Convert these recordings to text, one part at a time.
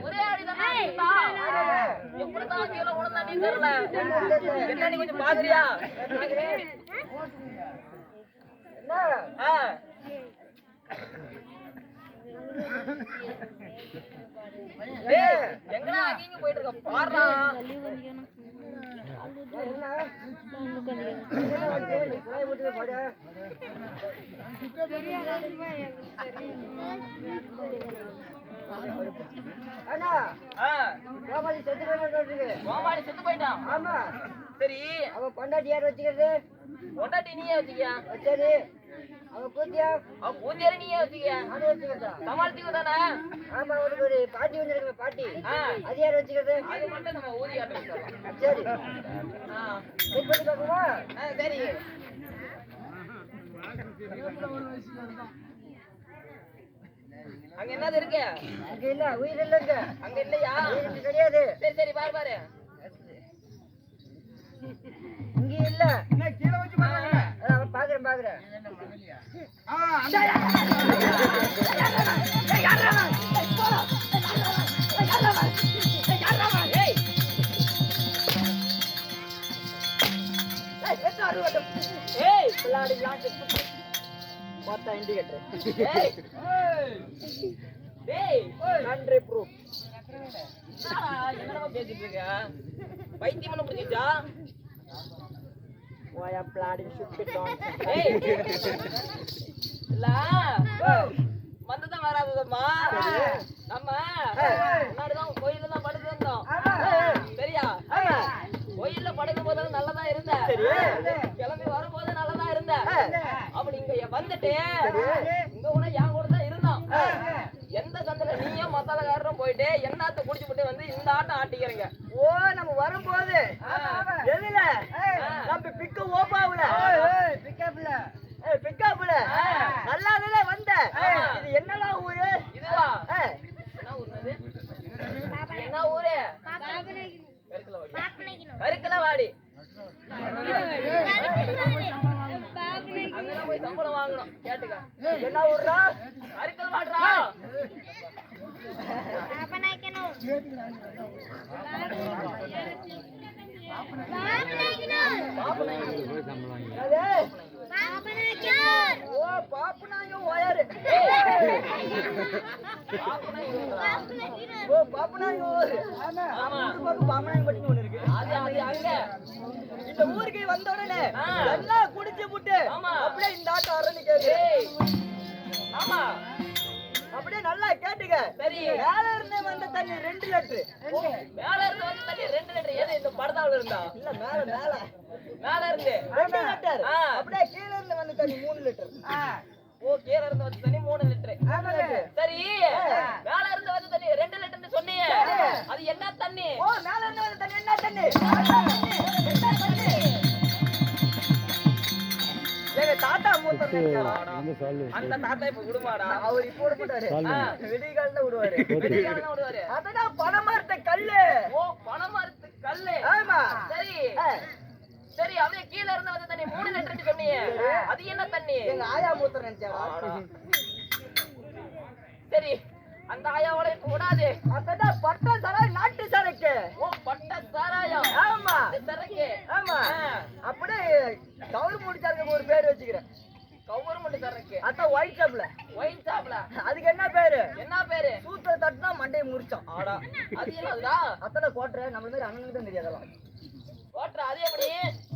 ஒரே என்ன நீ கொஞ்சம் பாக்குறியா? எங்கடா அங்கீங்க போயிட்டு இருக்க பாடுறா. கோமாளி செத்து போயிட்டான். ஆமா சரி, அவன் பொண்டாட்டி யார் வச்சுக்கிறது? பொண்டாட்டி நீயே வச்சுக்கியா? சரி, அவன் கூத்தியா? அவன் கூத்தியாரு நீயே வச்சுக்கியா? நானே வச்சுக்கிறதா? சமாளிச்சுக்க தானே? ஆமா, அவனுக்கு ஒரு பாட்டி வந்து இருக்கு, பாட்டி. அது யார் வச்சுக்கிறது? அது மட்டும் நம்ம ஊதி ஆட்டம். சரி, செக் பண்ணி பார்க்கணுமா? சரி. அங்க என்னது இருக்கு? அங்க இல்ல, உயிர் இல்லங்க. அங்க இல்லையா? உயிர் கிடையாது. சரி சரி, பாரு பாரு, இங்க இல்ல. என்ன கீழ வச்சு பாருங்க. பாக்குறேன் பாக்குறேன். ஏய் பிளாடி பிளாடி போட்டா இண்டிகேட்டர். டேய் நன்றி ப்ரூஃப். என்னடா பேசிட்டு இருக்க? பைத்தியம் பண்ண புடிச்சா? Why are planning stupid nonsense? Hey! La! வந்ததா வராததம்மா. நம்ம முன்னாடி தான் கோயில்ல தான் படுத்து வந்தோம். சரியா? கோயில்ல படுக்கும் போது நல்லதா இருந்த. கிளம்பி வரும்போது நல்லதா இருந்த. அப்படி இங்க வந்துட்டு இங்க உன என் கூட தான் இருந்தோம். எந்த சந்தில நீயும் மசாலக்காரரும் போயிட்டு என்னாத்த குடிச்சு போட்டு வந்து இந்த ஆட்டம் ஆட்டிக்கிறீங்க. ஓ, நம்ம வரும்போது எதுல நம்ம பிக்க ஓபாவுல பிக்கப்ல பிக்கப்ல நல்லாவே வந்த. இது என்னடா ஊரு? இதுவா? என்ன ஊரு? என்ன ஊரு? கருக்கலவாடி. அங்கதான் போய் சம்பளம் வாங்கணும். கேட்டுக்க. என்ன ஊர்ரா? கருக்கலவாடுறா. இந்த ஊருக்கு வந்த உடனே எல்லாம் குடிச்சு விட்டு அப்படியே இந்த ஆட்டம் ஆரம்பிக்காது. ஆமா, அப்படியே நல்லா கேட்டுக்க. சரி, மேல இருந்து வந்த தண்ணி 2 லிட்டர். மேல இருந்து வந்த தண்ணி 2 லிட்டர். ஏதோ இந்த படத்தாவுல இருந்தா இல்ல, மேல மேல மேல இருந்து 2 லிட்டர். அப்படியே கீழ இருந்து வந்த தண்ணி 3 லிட்டர். ஓ, கீழ இருந்து வந்த தண்ணி 3 லிட்டர். சரி, மேல இருந்து வந்த தண்ணி 2 லிட்டர்னு சொன்னீங்க. அது என்ன தண்ணி? ஓ, மேல இருந்து வந்த தண்ணி என்ன தண்ணி? என்ன தண்ணி? எங்க தாத்தா மூத்தர் அந்த தாத்தா இப்ப விடுமாடா. அவர் இப்ப விட மாட்டாரு. வெடிகால விடுவாரு. வெடிகால விடுவாரு. அதான் பனமரத்து கல்லு. ஓ, பனமரத்து கல்லு. ஆமா. சரி சரி, அவன் கீழ இருந்து வந்த தண்ணி 3 லிட்டர் சொன்னீங்க. அது என்ன தண்ணி? எங்க ஆயா மூத்தர் நினைச்சாடா. சரி, அந்த ஆயாவோட இப்ப விடாது. அதான் பட்ட சாராய், நாட்டு சரக்கு. ஓ, பட்ட சாராயம். ஆமா, சரக்கு. ஆமா, அப்படியே கவர்மெண்ட் சரக்கு ஒரு பேர் வச்சுக்கிறேன். கவர்மெண்ட் சரக்கு. அதான் ஒயின் ஷாப்ல. ஒயின் ஷாப்ல அதுக்கு என்ன பேரு? என்ன பேரு? சூத்த தட்டினா மண்டையை முறிச்சோம். ஆடா, அது என்னடா? அத்தனை கோட்டரை நம்ம மாதிரி அண்ணனுக்கு தான் தெரியாதலாம். கோட்டரை அது எப்படி?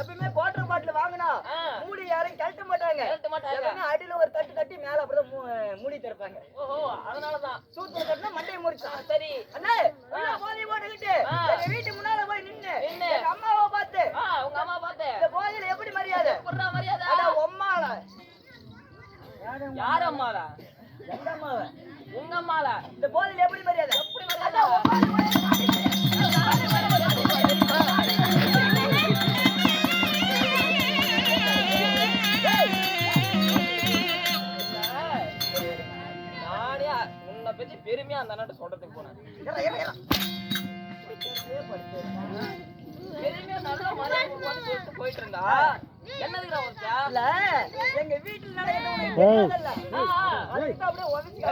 எப்பவுமே கோட்டர் பாட்டில் வாங்கினா மூடி யாரும் கழட்ட மாட்டாங்க. எப்பவுமே அடியில ஒரு தட்டு தட்டி மேல அப்படிதான் மூடி திறப்பாங்க. ஓஹோ, அதனாலதான் சூத்துல கட்டினா மண்டையை முறிச்சான். சரி அண்ணா, போதை போட்டுக்கிட்டு எங்க வீட்டு முன்னால போய் நின்னு எங்க அம்மாவை பார்த்து, உங்க அம்மா பார்த்து இந்த போதையில எப்படி மரியாதை? மரியாதை உம்மால. யார் அம்மால? எங்க அம்மாவை. உங்க அம்மால. இந்த போதையில எப்படி மரியாதை? எப்படி மரியாதை? பத்தி பெருமையா அந்த அண்ணாட்ட சொல்றதுக்கு போனேன். பெருமையா நல்லா மரியாதை சொல்லிட்டு போயிட்டு இருந்தா என்னதுடா ஒருத்தா இல்ல எங்க வீட்டுல நடக்குது அப்படியே ஒதுக்கி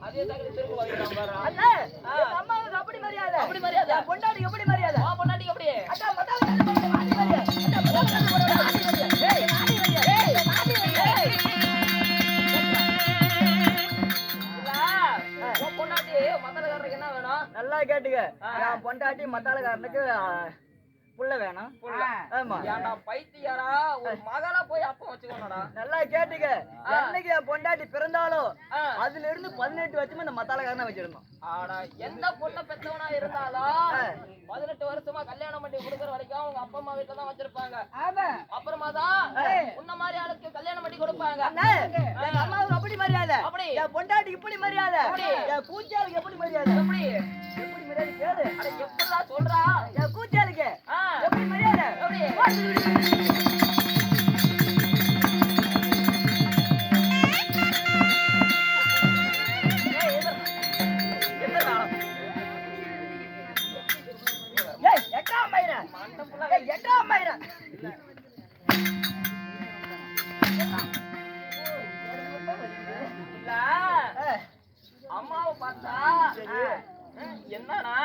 அதே தகவல் திரும்ப வைக்கலாம் பாரு அண்ணா அம்மாவுக்கு அப்படி மரியாதை பொண்டாட்டிக்கு எப்படி மரியாதை பொண்டாட்டிக்கு எப்படி அக்கா பொண்டாட்டி மத்தலக்காரனுக்கு என்ன வேணும் நல்லா கேட்டுக்க என் பொண்டாட்டி மத்தாளக்காரனுக்கு புள்ள வேணும் ஆமா ஏன்டா பைத்தியாரா ஒரு மகளா போய் அப்பா வச்சுக்கோனடா நல்லா கேட்டுக்க என்னைக்கு என் பொண்டாட்டி பிறந்தாலும் அதுல இருந்து 18 வருஷமா இந்த மத்தாளக்காரனை வச்சிருந்தோம் ஆடா எந்த பொண்ணை பெத்தவனா இருந்தாலும் 18 வருஷமா கல்யாணம் பண்ணி கொடுக்கற வரைக்கும் அவங்க அப்பா அம்மா வீட்டுல தான் வச்சிருப்பாங்க அப்புறமா தான் உன்ன மாதிரி ஆளுக்கு கல்யாணம் பண்ணி கொடுப்பாங்க என் அம்மாவுக்கு அப்படி மரியாதை அப்படி என் பொண்டாட்டிக்கு இப்படி மரியாதை என் கூச்சாளுக்கு எப்படி மரியாதை எப்படி எப்படி மரியாதை கேளு அட எப்படா சொல்றா என் கூச்சாளுக்கு எப்படி மரியாதை எப்படி அம்மாவை பார்த்தா என்னன்னா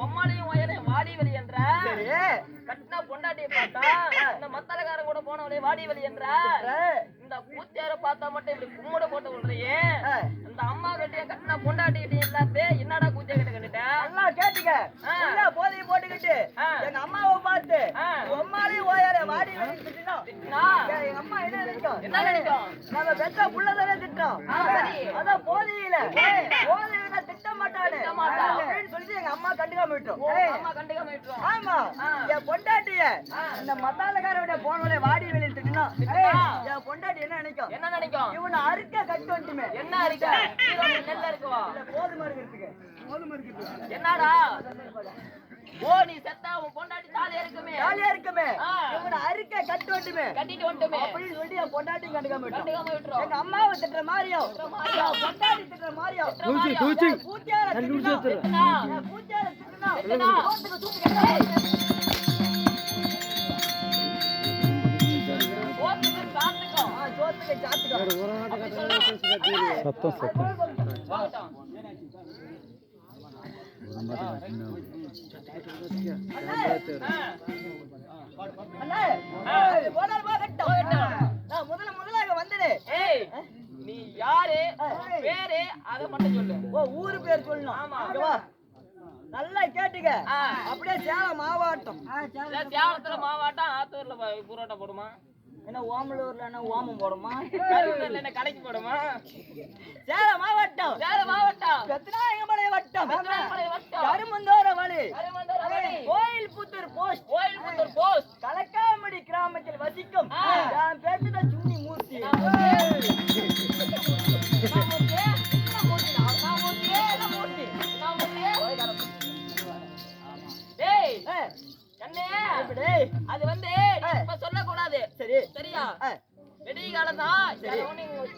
உம்மாலையும் வயலே வாடி வெளி என்ற கட்டின பொண்டாட்டியை பார்த்தா இந்த மத்தலக்காரன் கூட போனவளே வாடி வெளி என்ற இந்த கூத்தியார பார்த்தா மட்டும் இப்படி கும்முட போட்டு விடுறியே இந்த அம்மா கிட்டே கட்டின பொண்டாட்டி கிட்டே இல்லாத என்னடா கூத்தியா கிட்ட கட்டுட்டேன் நல்லா கேட்டுக்க போதையை போட்டுக்கிட்டு எங்க அம்மாவை பார்த்து உம்மாலையும் ஓயார வாடி வெளி திட்டினா எங்க அம்மா என்ன நினைக்கும் நம்ம பெற்ற புள்ளதானே திட்டம் அதான் போதையில திட்ட மாட்டானு அப்படின்னு சொல்லிட்டு எங்க அம்மா கண்டுக்காம விட்டோம் ஆமா என் பொண்டாட்டிய இந்த மத்தாலக்காரோட போனோட வாடி வெளியில் திட்டினா என் பொண்டாட்டி என்ன நினைக்கும் இவனை அறுக்க கட்டு வந்துமே என்ன அறுக்க நெல்ல இருக்குவா கோதுமை இருக்கிறதுக்கு என்னடா ஓ நீ செத்தா உன் பொண்டாட்டி ஜாலியா இருக்குமே இவனை அறுக்க கட்டு வந்துமே கட்டிட்டு வந்துமே அப்படின்னு சொல்லி என் பொண்டாட்டி கண்டுக்காம விட்டுறோம் எங்க அம்மாவை திட்டுற மாதிரியும் பொண்டாட்டி திட்டுற மாதிரியும் பூத்தியார திட்டுனா முதலாக வந்தது நீ யாரு பேரு அத மட்டும் சொல்லு ஊரு பேர் சொல்லணும் ஆமா நல்லா கேட்டுக்க அப்படியே சேலம் மாவட்டம் சேலத்துல மாவட்டம் ஆத்தூர்ல புரோட்டா போடுமா என்ன ஓமலூர்ல என்ன ஓமம் போடுமா கருங்கல்ல என்ன கடைக்கு போடுமா சேலம் மாவட்டம் பெத்தநாயகமலை வட்டம் கருமந்தோர வழி கோயில் புத்தூர் போஸ்ட் கலக்காமடி கிராமத்தில் வசிக்கும் நான் பேசுத சுண்ணி மூர்த்தி அது வந்து இப்ப சொல்லக்கூடாது சரியா வெடி காலம் தான்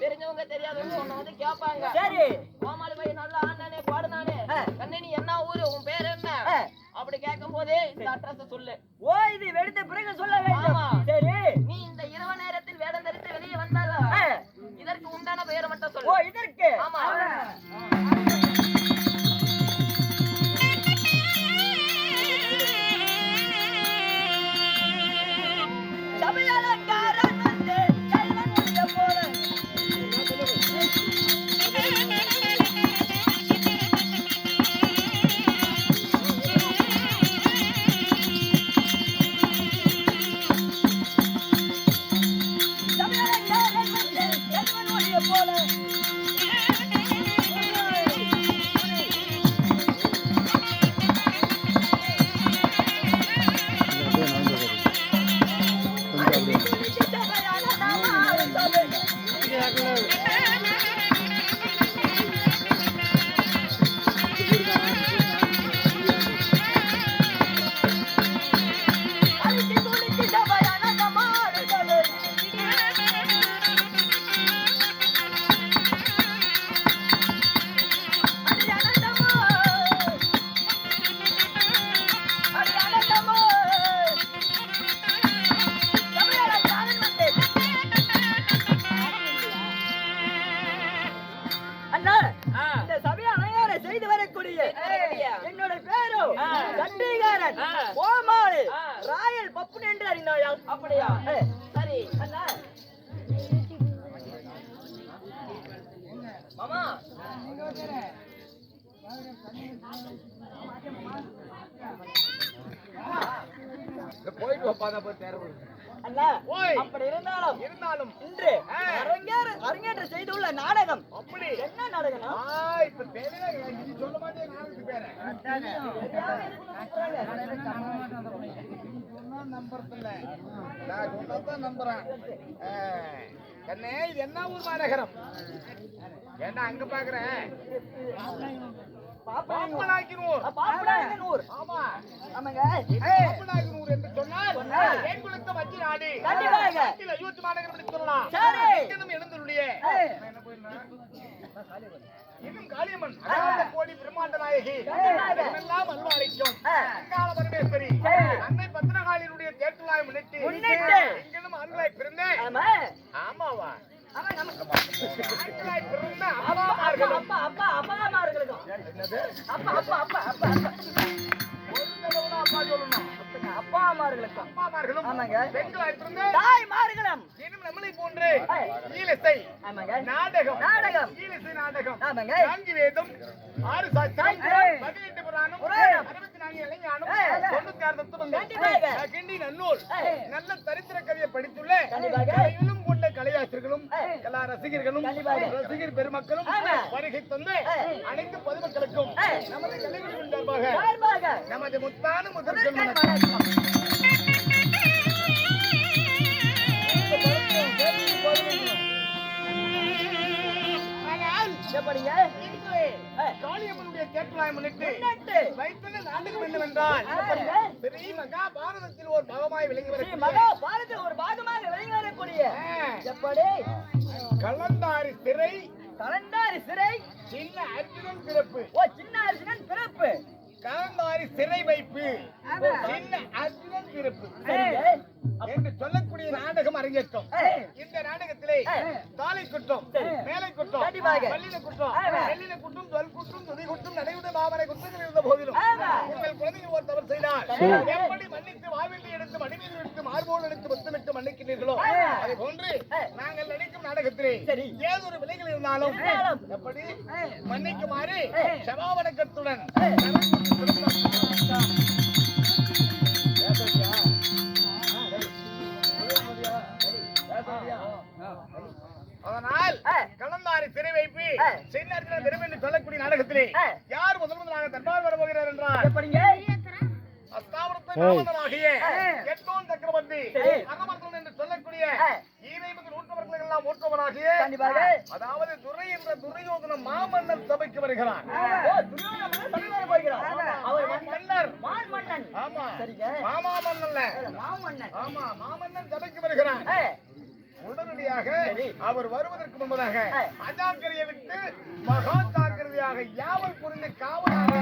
தெரிஞ்சவங்க தெரியாதவங்க உன்னை வந்து கேட்பாங்க சரி கோமாளி பையன் நல்லா ஆண்டானே பாடுனானே கண்ணே நீ என்ன ஊரு உன் பேர் என்ன அப்படி கேட்கும் போது இந்த அட்ரஸ் சொல்லு இது வெடித்த பிறகு சொல்ல வேண்டும் சரி நீ இந்த இரவு நேரத்தில் வேடம் தரித்து வெளியே வந்தாலும் இதற்கு உண்டான பெயரை மட்டும் சொல்லு இதற்கு ஆமா அப்படியா சரி அண்ணா மாமா போயிட்டு வைப்பாதான் போய் தேர்வு அண்ணா ஓய். அப்படி இருந்தாலும் இருந்தாலும் இன்று அரங்கேற்றம் செய்துள்ள நாடகம் அப்படி என்ன நாடகம்னா இப்ப தெரியல நீ சொல்ல மாட்டேன் நானுக்கு பேரு நம்புறதில்ல நான் சொன்னதான் நம்புறேன் கண்ணே இது என்ன ஊர் மாநகரம் ஏன்னா அங்க பாக்குறேன் பாப்பனாக்கினூர் பாப்பனாக்கினூர் ஆமா ஆமாங்க பாப்பனாக்கினூர் என்று சொன்னால் என் குலத்த வச்சி நாடு கண்டிப்பாக அயோத்தி மாநகரம் என்று சொல்லலாம் சரி இன்னும் எழுந்துடைய என்ன போயிருந்தா இன்னும் காளியம்மன் அகால கோடி பிரம்மாண்ட நாயகி எல்லாம் அல்வா அழைக்கும் அங்காள பரமேஸ்வரி அன்னை பத்ரகாளியினுடைய தேர்தலாய் முன்னிட்டு இங்கிலும் ஆண்களாய் பிறந்தேன் ஆமாவா ஆண்களாய் பிறந்த அப்பாமார்களும் அப்பா சொல்லணும் அப்பாமார்களும் பெண்களாய் பிறந்த தாய்மார்களும் இன்னும் நம்மளை போன்று ஈலசை நாடகம் ஈலசை நாடகம் ஆமாங்க 4 வேதம் 6 சாஸ்திரம் 18 புராணம் 64 இலஞானம் 96 தத்துவங்கள் கிண்டி நன்னூல் நல்ல சரித்திர கதையை படித்துள்ள கலையிலும் கொண்ட கலையாசிரியர்களும் கலா ரசிகர்களும் ரசிகர் பெருமக்களும் வருகை தந்து அனைத்து பொதுமக்களுக்கும் நமது கலைஞர்கள் சார்பாக நமது முத்தான முதல் காளியம்மனுடைய தேர்தலாய் முன்னிட்டு வைத்துள்ள நாடகம் என்னவென்றால் ஸ்ரீ மகாபாரதத்தில் ஒரு பாகமாய் விளங்கி வரக்கூடிய எப்படி கலந்தாரி சிறை சின்ன அர்ஜுனன் பிறப்பு சின்ன அரிசனன் பிறப்பு கலந்தாரி சிறை வைப்பு சின்ன அர்ஜுனன் பிறப்பு என்று சொல்லக்கூடிய நாடகம் அரங்கேற்றம் இந்த நாடகத்திலே தாலை குற்றம் மேலை குற்றம் பள்ளின குற்றம் வெள்ளின குற்றம் தொல் குற்றம் துதி குற்றம் நடையுடைய மாமனை குற்றங்கள் இருந்த போதிலும் உங்கள் குழந்தைகள் ஒரு தவறு செய்தால் எப்படி மன்னித்து வாவில்லி எடுத்து மடிமையில் எடுத்து மார்போடு எடுத்து முத்தமிட்டு மன்னிக்கிறீர்களோ அதை போன்று நாங்கள் நடிக்கும் நாடகத்திலே ஏதொரு விலைகள் இருந்தாலும் எப்படி மன்னிக்குமாறு சபாவணக்கத்துடன் அதனால் கலந்தாரி சிறை வைப்பு சின்ன திரும்ப என்று சொல்லக்கூடிய நாடகத்திலே யார் முதலாக தர்பார் வர போகிறார் என்றால் அஸ்தாவரத்தை நாமதனாகிய எட்டோன் சக்கரவர்த்தி அகமர்த்தன் என்று சொல்லக்கூடிய ஈரைமுக நூற்றவர்கள் எல்லாம் ஊற்றவனாகிய அதாவது துரை என்ற துரியோதன மாமன்னர் சபைக்கு வருகிறார் மன்னர் ஆமா மாமா மன்னல்ல ஆமா மாமன்னன் சபைக்கு வருகிறார் உடனடியாக அவர் வருவதற்கு முன்பதாக அஜாக்கிரதையை விட்டு மகா ஜாக்கிரதையாக யாவல் புரிந்து காவலாக